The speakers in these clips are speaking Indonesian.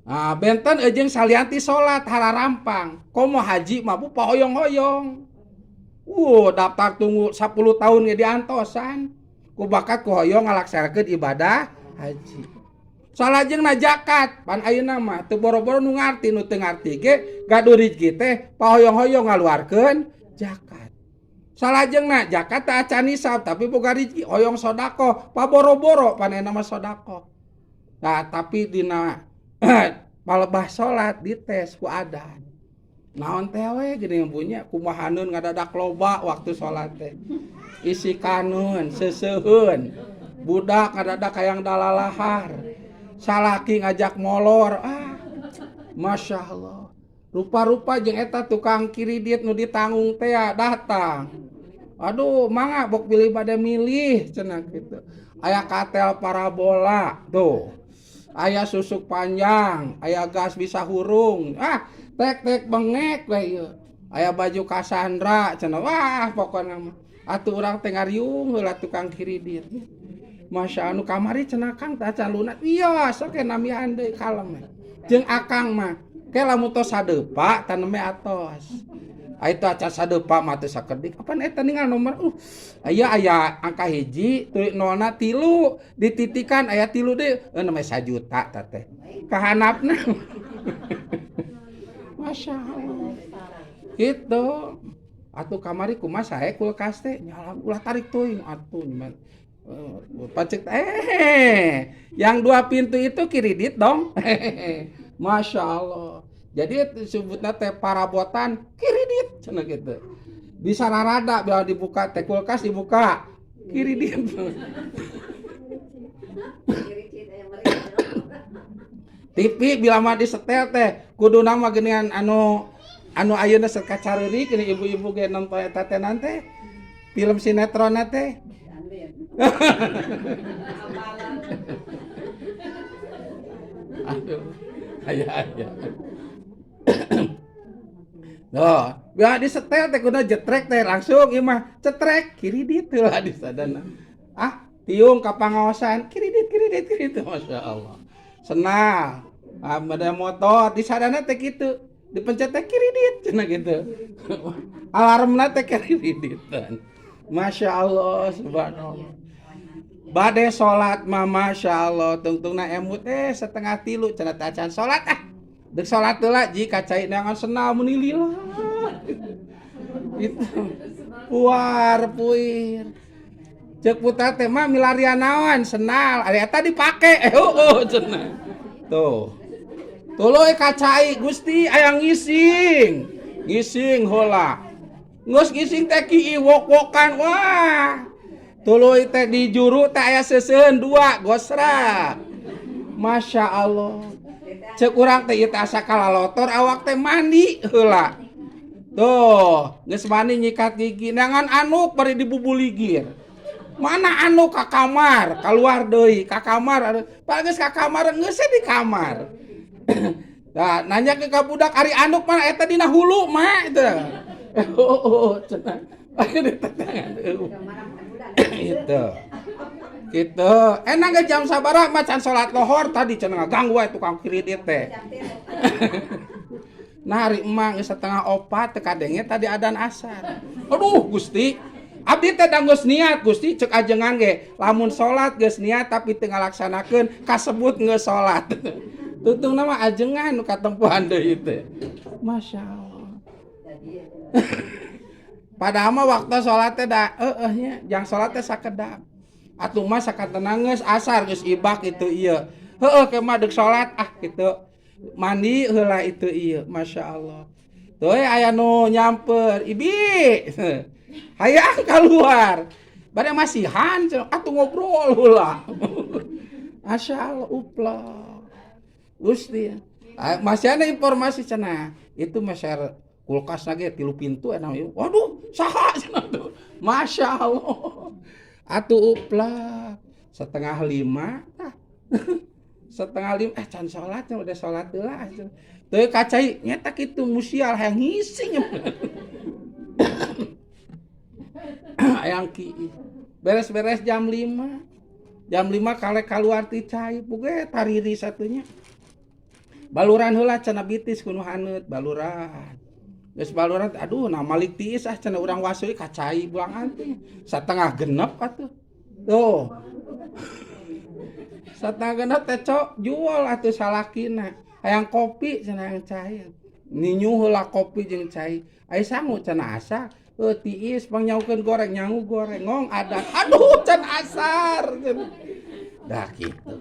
Nah, benten ejeng salianti salat hararampang. Komo haji mah pahoyong-hoyong. Daftar tunggu 10 tahun ge diantosan. Ku bakat ku hoyong ngalaksanakeun ibadah haji. Salajengna zakat, pan ayeuna mah teu boro-boro nu ngarti nu teu ngarti ge gaduh rezeki teh pahoyong-hoyong ngaluarkeun zakat. Salajengna zakat teh acan nisab tapi boga rezeki hoyong sodako, paboro-boro panena mah sodako. Nah, tapi dina palebah salat dites ku adan. Naon teh we geuning bunyi kumahaneun ngadadak loba waktu salat teh. Isi kanun, seseuheun. Budak ngadadak hayang dalalahar. Salaki ngajak molor. Masya Allah. Rupa-rupa jeung eta tukang kiridit nu ditanggung teh datang. Aduh, mangga bok pilih pada milih cenah kitu. Aya katel parabola, tuh. Aya susuk panjang, aya gas bisa hurung. Tek bengek we ieu. Aya baju Cassandra cenah. Wah, pokona mah atuh urang teh ngariung heula tukang kiridit. Masya anu kamari cenah Kang tah caluna. Iya, sok namihan deui kalem. Jeung Akang mah ke lamun tos sadepa taneme atos. Itu acan sadepa mah teu sakedik. Apaan eta ningal nomor? Aya angka hiji, tulik nolna 3, dititikan aya 3 deui. Namanya 1 juta tah teh. Kahanapna. Masya Allah. Gitu. Atuh kamari kumaha sae kulkas teh nyala ulah tarik teuing atuh nyaman. Pacek yang 2 pintu itu kiridit dong. Masya Allah. Jadi disebutnya teh parabotan kiridit cenah gitu. Bisa rada bila dibuka teh kulkas dibuka kiridit. TV bila mah disetel teh kudu nama geuningan anu ayeuna sok kacareurik ini ibu-ibu ge nonton eta teh nanti film sinetron teh. Aduh. Aya. Noh, biar disetel teh kudu jetrek teh langsung ieu mah cetrek kiridit heula di sadana. Tiung ka pangaosan kiridit Masya Allah. Senang. Bada motor di sadana teh kitu. Dipencet teh kiridit cenah gitu. Alarmna teh kiriditan. Masya Allah, subhanallah. Bade salat mah Masya Allah, tungtungna emut setengah 3 cenah teh acan salat Dek salat heula jika cai neangan senal muni lillah. Itu puar puir. Ceuk putra teh mah milarian naon senal, ari eta dipake. Cenah. Tuh. Tuluy kacai Gusti aya ngising. Ngising heula. Geus ngising teh ki wok-wokan wah. Tuluy teh di juru teh aya seuseun 2 gosrak. Masya Allah. Cek urang teh ieu teh asa kalalotor awak teh mandi heula. Tuh, geus mandi nyikat gigi neangan anu bari dibubuligir. Mana anu ka kamar, keluar deui ka kamar. Pak geus ka kamar geus di kamar. Nah, nanya ke ka budak ari anduk mana eta dina hulu mah teh. Cenah. Aya di tetangan. Itu. Gitu. Enang ge jam sabaraha macan salat lohor tadi cenah ganggu wae tukang kiridit teh. Nah hari emang geus 3:30 teu kadenge tadi adzan asar. Aduh Gusti, abdi teh geus niat Gusti ceuk ajengan ge lamun salat geus niat tapi teu ngalaksanakeun kasebut geus salat. Tutungna mah ajengan nu katempuhan deui teh. Masya Allah. Padahal mah waktu salat teh da nya jang salat teh sakedak. Atuh mah sakatena geus asar geus ibak itu ieu. Ke mah deuk salat kitu. Mandi heula itu ieu. Masya Allah. Tuh aya nu nyamper, "Ibi." Hayang keluar. Bade masihan atuh ngobrol heula. Masya Allah uplah. Gusti. Masih ada informasi cenah. Itu masyar kulkas lagi 3 pintu enak. Waduh, saha cenah tuh. Masya Allah. Atuh uplah 4:30 1:30 can salat udah salat heula teu kacai nyata kitu musial hayang ngising hayang ki beres-beres jam 5 kalek kaluar ti cai puge tariri satunya Baluran heula cenah bitis kuno haneut baluran. Geus baluran aduh nah malik tiis cenah urang wasui kacai buangan teh. Satengah genep atuh. Tuh. Satengah genep teh cok jual atuh salakina. Hayang kopi cenah hayang cai. Ninyu heula kopi jeung cai. Ai sangu cenah asa. Tiis pangnyahukeun goreng nyangu goreng ngong adat. Aduh can asar. Dah kitu.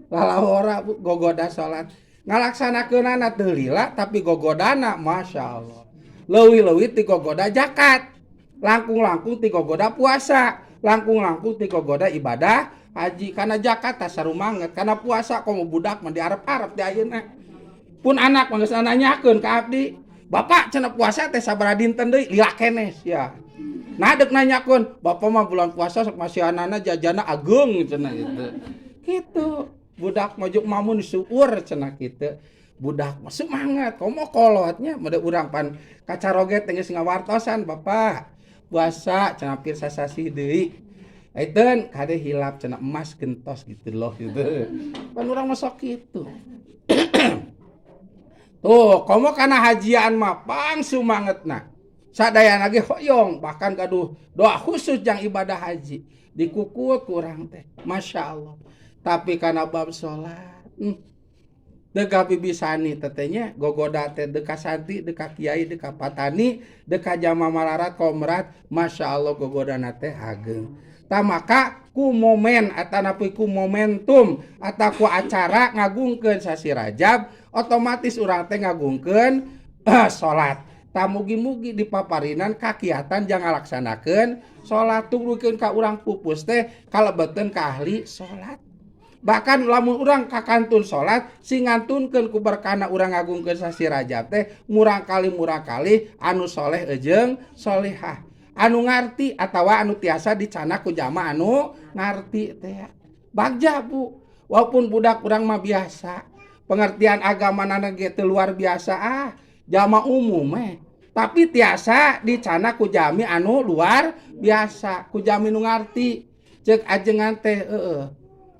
Lalahora gogoda salat. Ngalaksanakeunana teu lila tapi gogodana masyaallah. Leuwih-leuwih ti gogoda zakat. Langkung-langkung ti gogoda puasa. Langkung-langkung ti gogoda ibadah haji. Kana zakat tah sarumanget. Kana puasa komo budak mah diarep-arep di ayeuna. Pun anak mah geus nanyakeun ka abdi. Bapak cenah puasa teh sabaraha dinten deui? Lila kenes ya. Nah deuk nanyakeun, bapak mah bulan puasa sok masihanana jajana ageung cenah gitu. Gitu. Budak mojuk mamun syukur cenah kitu. Budak mah semangat, komo kolotnya made urang pan kacaroget teh geus ngawartosan bapak. Puasa cenah pirsa sasi deui. Aiteun kade hilap cenah emas gentos gitu loh gitu. Pan urang mah sok kitu. Tuh, komo kana hajian mah pang sumangetna. Sadayana ge hoyong bahkan gaduh doa khusus jang ibadah haji. Dikukut kurang teh. Masya Allah. Tapi kana bab salat deka bibisani tetenya gogoda teh deka santi deka kiai deka patani deka jama malarat komrat masya Allah gogodana teh hageung. Tah maka ku momen atanapi ku momentum atau ku acara ngagungkeun sasi Rajab otomatis urang teh ngagungkeun salat. Tah mugi-mugi dipaparinan kakiatan jang ngalaksanakeun salat tulukeun ka urang pupus teh kalebeteun ka ahli salat. Bahkan lamun urang kakantun salat sing ngantunkeun ku berkana urang ngagungkeun sasi Rajab teh murang kali anu soleh jeung solehah anu ngarti atawa anu tiasa dicana ku jama anu ngarti teh bagja Bu walaupun budak urang mah biasa pengertian agamanana ge teu luar biasa jama umum tapi tiasa dicana ku jami anu luar biasa ku jami nu ngarti ceuk ajengan teh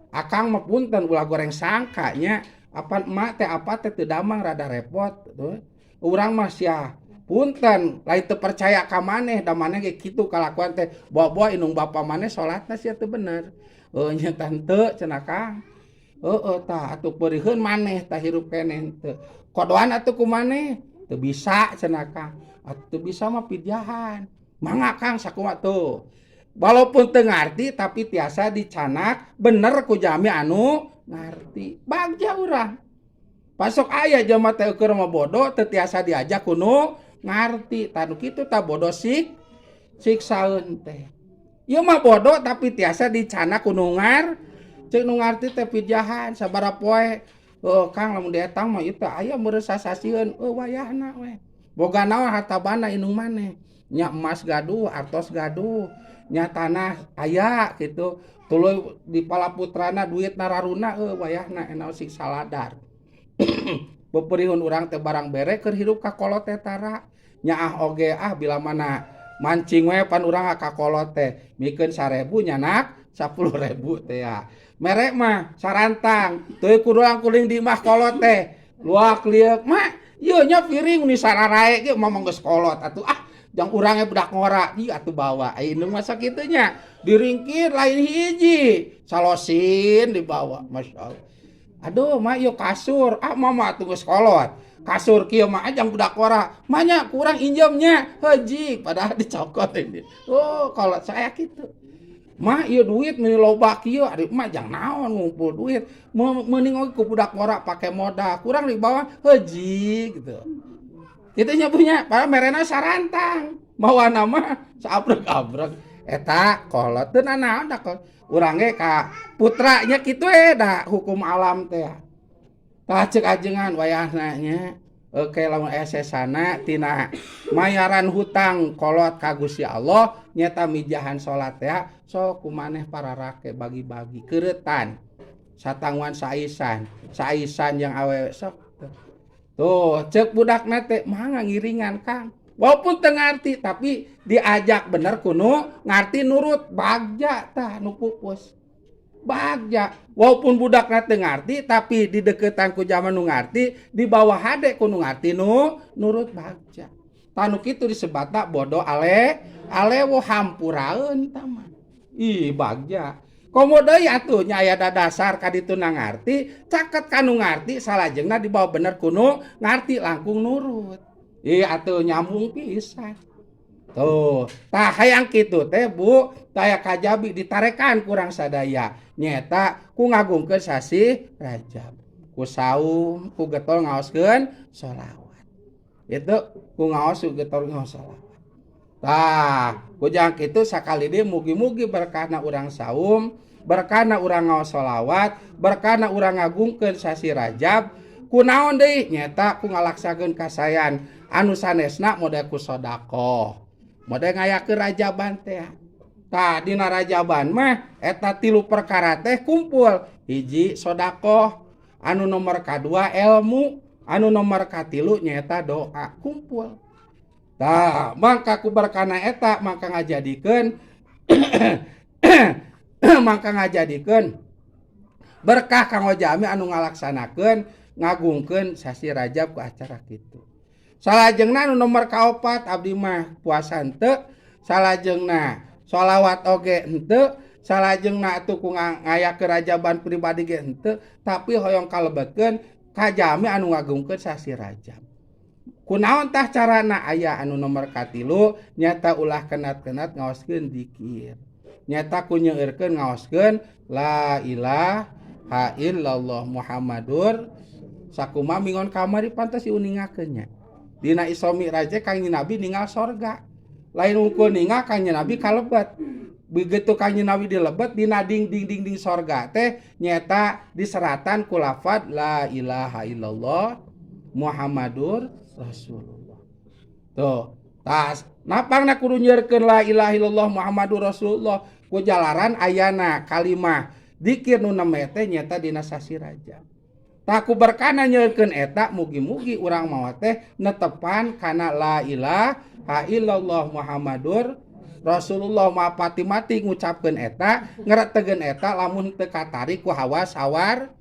akang mah punten ulah goreng sangka nya apa emak teh apa teh teu damang rada repot tuh. Urang mah sia punten lain teu percaya ka maneh da maneh ge kitu kalakuan teh bawa-bawa inung bapa maneh salatna sia teu bener. Nya tante cenah Kang. Tah atuh peurieun maneh tah hirup keneh teu. Kodoan atuh ku maneh teu bisa cenah Kang. Atuh bisa mah pidyahan. Mangga Kang sakumaha tuh. Walaupun teu ngarti tapi tiasa dicanak bener ku jami anu ngarti. Bagja urang. Pasok aya jelema teh keur mah bodoh teu tiasa diajak kuno ngarti. Tanu kitu tah bodoh siksaeun teh. Ieu mah bodoh tapi tiasa dicanak kuno ceuk nu ngarti teh pijahan sabaraha poe. Kang lamun dietang mah ieu teh aya meureun sasasieun. Wayahna we. Boga naon hartabana inung maneh. Nya emas gaduh, artos gaduh. Nya tanah aya gitu tuluy di palaputrana duit nararuna wayahna enaon sing saladar. Beperihun urang teh barang bere keur hirup ka kolot teh tara nyaah oge bila mana mancing we pan urang ka kolot teh mikeun 1000 nyanak 10.000 teh ya mere mah sarantang teu kudu kuling di imah kolot teh luak liuk mah ieu nya piring ni sararae ge mah geus kolot atuh jang urangnya budak ngora atuh bawa indung masa kitunya diringkir lain hiji salosin dibawa masya Allah aduh mah yuk kasur mama atuh geus kolot kasur kieu mah jang budak ngora mahnya kurang injemnya haji padahal dicokot ini kalau saya gitu mah ieu duit meni loba kieu ari mah jang naon ngumpul duit mending oge ku budak ngora pake modal kurang dibawa haji gitu. Itu nya punya, para merena sarantang. Mawa nama saabrek-abrek. Eta kolot teu naon da urang ge ka putranya kitu da hukum alam teh. Tah ceuk ajengan wayahna nya. Oke lamun aya sesana tina mayaran hutang kolot ka Gusti Allah nyata mijahan salat teh sok kumaneh para rake bagi-bagi keuretan. Satangwan saisan yang awewe sok. Tuh, cek budakna teh mangga ngiringan Kang. Walaupun teu ngarti tapi diajak bener kuno ngarti nurut bagja tah nu pupus. bagja. Walaupun budak teu ngarti tapi di deketan ku zaman nu ngarti, di bawah hade ku nu ngarti nurut bagja. Tanu kitu disebutna bodoh alewo hampuraeun tama. Ih bagja. Komo deui atuh nya aya dasar ka ditu na ngarti, caket kanu ngarti salajengna di bawah bener kuno ngarti langkung nurut. Ih atuh nyambung pisan. Tuh, tah hayang kitu teh Bu, taya kajabi ditarekan kurang sadaya. Nyeta ku ngagungkeun sasi Rajab. Ku saum, ku getol ngaoskeun sholawat. Itu ku ngaos ku getol ngaos sholawat. Tah, ku jang kitu sakali deui mugi-mugi berkahna urang saum, berkahna urang ngaos sholawat, berkahna urang ngagungkeun sasi Rajab. Kunaon deui? Nyeta ku ngalaksakeun kasayan anu sanesna model ku sedekah. Model ngayakeun rajaban teh. Tah dina rajaban mah eta 3 perkara teh kumpul. Hiji sedekah, anu nomor kadua ilmu, anu nomor katilu nyaeta doa kumpul. Tah mangka ku berkana eta mangka ngajadikeun berkah kanggo jami anu ngalaksanakeun ngagungkeun sasi Rajab ku acara kitu. Salajengna anu nomor kaopat abdi mah puasa henteu, salajengna sholawat oge henteu, salajengna atuh ku ngayakeun rajaban pribadi ge henteu, tapi hoyong kalebetkeun ka jami anu ngagungkeun sasi Rajab. Kunaon tah carana? Aya anu nomor katilu nyata ulah kenat-kenat ngaoskeun zikir. Nyata ku nyeueurkeun ngaoskeun la ilaha illallah Muhammadur sakuma mingon kamari pantas diuningakeun nya. Dina Isra Mi'raj Kangjeng Nabi ningal sorga. Lain unggul ningal Kangjeng Nabi kalebet. Begitu Kangjeng Nabi dilebet dina ding sorga teh nyata diseratan ku lafaz la ilaha illallah Muhammadur Rasulullah. Tuh, tas napangna kudu nyeueurkeun la ilaha illallah Muhammadur Rasulullah ku jalaran ayana kalimah dzikir nu neme teh nyata dina sasi Rajab. Taku berkana nyeukeun eta mugi-mugi urang mawa teh netepan kana la ilaha illallah Muhammadur Rasulullah mapati mati ngucapkeun eta ngarategeun eta lamun teu katarik ku hawa sawarga.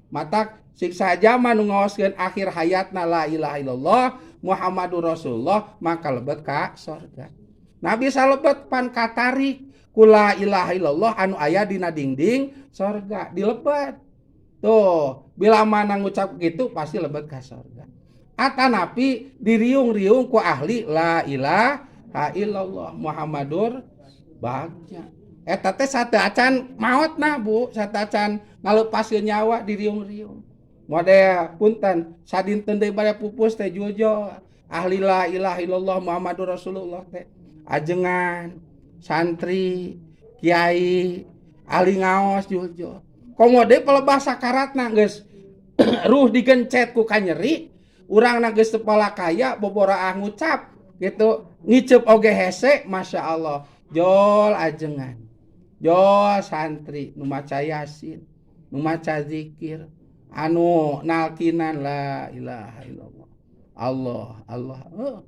Matak siksa zaman nu ngaoskeun akhir hayatna la ilaha illallah Muhammadur Rasulullah maka lebet ka surga. Nabi salebet pan katarik ku la ilaha illallah anu aya dina dingding surga dilebet. Tuh, bila mana ngucap gitu pasti lebet ka surga. Atanapi diriung-riung ku ahli la ilaha illallah Muhammadur bagja. Eta teh sateuacan maotna Bu, sateuacan ngaleupaskeun nyawa diriung-riung. Model punten sadinten deui bade pupus teh jojo ahli la ilaha illallah Muhammadur Rasulullah teh ajengan santri kiai ahli ngaos jojo. Komode pelebah sakaratna geus ruh digencet ku kanyeri, urangna geus teu palakaya boboraah ngucap gitu, ngiceup oge hese masyaallah. Jol ajengan. Jol santri nu maca Yasin, nu maca zikir, anu nalkinan la ilaha illallah. Allah.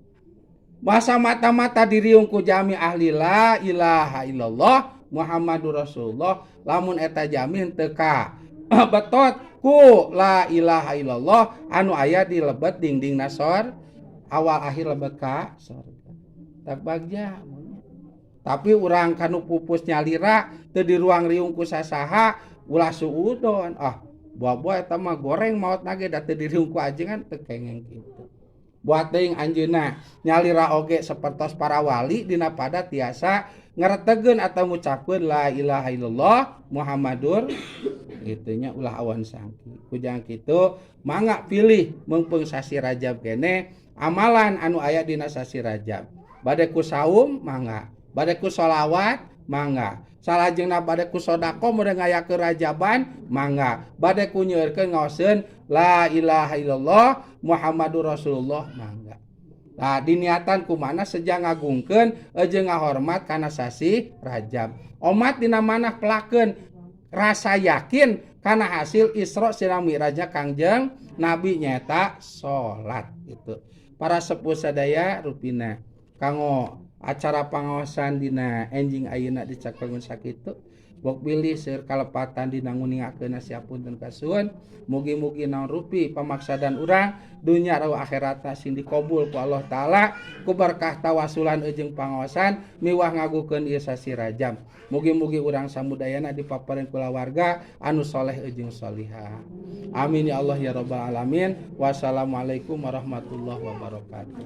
Masa mata-mata diriung ku jami ahli la ilaha illallah Muhammadur Rasulullah lamun eta jamin teka betot ku la ilaha illallah anu aya di lebet dingding nasor awal akhir lebet ka surga. Tak bagja. Tapi urang kanu pupus nyalira teu di ruang riung ku sasaha ulah suudon. Buah-buah eta mah goreng maot nage da teu di riung ku ajengan teu kengeng kitu. Buat teuing anjeunna nyalira oge sapertos para wali dina pada tiasa ngaretegeun atau ngucapkeun la ilaha illallah Muhammadur kitu nya ulah awan sangki. Kujang kitu mangga pilih meungpeung sasi Rajab kene amalan anu aya dina sasi Rajab. Bade ku saum mangga, bade ku sholawat mangga. Salajengna bade ku sedekah mudah ngayakeun Rajaban mangga. Bade ku nyeueurkeun ngaoskeun la ilaha illallah Muhammadur Rasulullah mangga. Nah, diniatan kumana sejak ngagungkeun jeung ngahormat kana sasi Rajab. Omat dina manah pelakeun rasa yakin kana hasil Isra Sirah Mi'rajna Kangjeng Nabi nyata salat gitu. Para sepuh sadaya rupina kanggo acara pangaosan dina enjing ayeuna dicakelkeun sakitu. Bok pilih seur kalepatan dina nguningakeun siapunten kasuhun. Mugi-mugi naon rupi pamaksadan urang dunya rawa akhiratna sing dikabul ku Allah taala ku berkah tawasulan jeung pangaosan miwah ngagukeun ieu sasi Rajab. Mugi-mugi urang samudayana dipapareun kulawarga anu soleh jeung solihah. Amin ya Allah ya rabbal alamin. Wassalamualaikum warahmatullahi wabarakatuh.